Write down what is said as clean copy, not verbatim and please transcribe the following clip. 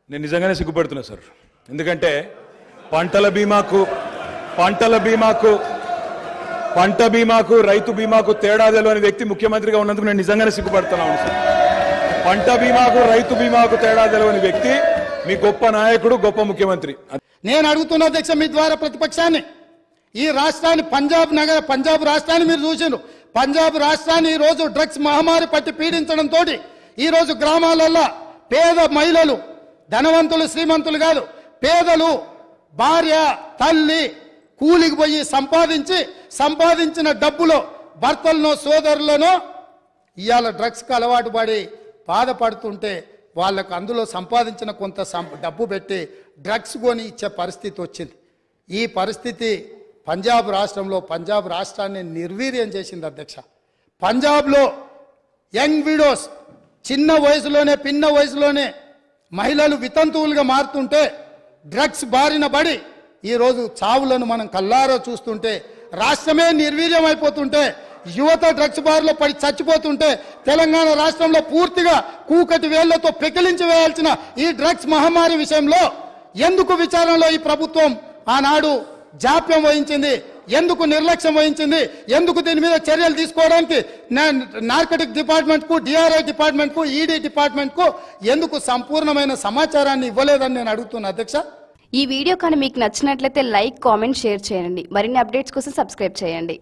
నేను నిజంగానే సిగ్గుపడుతున్నా సార్. ఎందుకంటే పంట బీమాకు రైతు బీమాకు తేడా తెలియని వ్యక్తి ముఖ్యమంత్రిగా ఉన్నందుకు నేను నిజంగానే సిగ్గుపడుతున్నాను సార్. పంట బీమాకు రైతు బీమాకు తేడా తెలియని వ్యక్తి మీ గొప్ప నాయకుడు, గొప్ప ముఖ్యమంత్రి. నేను అడుగుతున్న అధ్యక్ష మీ ద్వారా ప్రతిపక్షాన్ని, ఈ రాష్ట్రాన్ని పంజాబ్ రాష్ట్రాన్ని మీరు చూసిండ్రు. పంజాబ్ రాష్ట్రాన్ని ఈ రోజు డ్రగ్స్ మహమ్మారి పట్టి పీడించడంతో ఈ రోజు గ్రామాలలో పేద మహిళలు, ధనవంతులు శ్రీమంతులు కాదు, పేదలు భార్య తల్లి కూలికి పోయి సంపాదించిన డబ్బులో భర్తలను సోదరులను ఇవాళ డ్రగ్స్కి అలవాటు పడి బాధపడుతుంటే వాళ్ళకు అందులో సంపాదించిన కొంత డబ్బు పెట్టి డ్రగ్స్ కొని ఇచ్చే పరిస్థితి వచ్చింది. ఈ పరిస్థితి పంజాబ్ రాష్ట్రాన్ని నిర్వీర్యం చేసింది అధ్యక్ష. పంజాబ్లో యంగ్ విడోస్ చిన్న వయసులోనే మహిళలు వితంతువులుగా మారుతుంటే డ్రగ్స్ బారిన పడి ఈరోజు చావులను మనం కల్లారో చూస్తుంటే, రాష్ట్రమే నిర్వీర్యం అయిపోతుంటే, యువత డ్రగ్స్ బారిలో పడి చచ్చిపోతుంటే, తెలంగాణ రాష్ట్రంలో పూర్తిగా కూకటి వేళ్లతో పెకిలించి వేయాల్సిన ఈ డ్రగ్స్ మహమ్మారి విషయంలో ఎందుకు విచారణలో ఈ ప్రభుత్వం ఆనాడు జాప్యం వహించింది, ఎందుకు నిర్లక్ష్యం వహించింది, ఎందుకు దీని మీద చర్యలు తీసుకోవడానికి నార్కటిక్ డిపార్ట్మెంట్కు, డిఆర్ఐ డిపార్ట్మెంట్కు, ఈడీ డిపార్ట్మెంట్కు ఎందుకు సంపూర్ణమైన సమాచారాన్ని ఇవ్వలేదని నేను అడుగుతున్నా అధ్యక్ష. ఈ వీడియో కానీ మీకు నచ్చినట్లయితే లైక్, కామెంట్, షేర్ చేయండి. మరిన్ని అప్డేట్స్ కోసం సబ్స్క్రైబ్ చేయండి.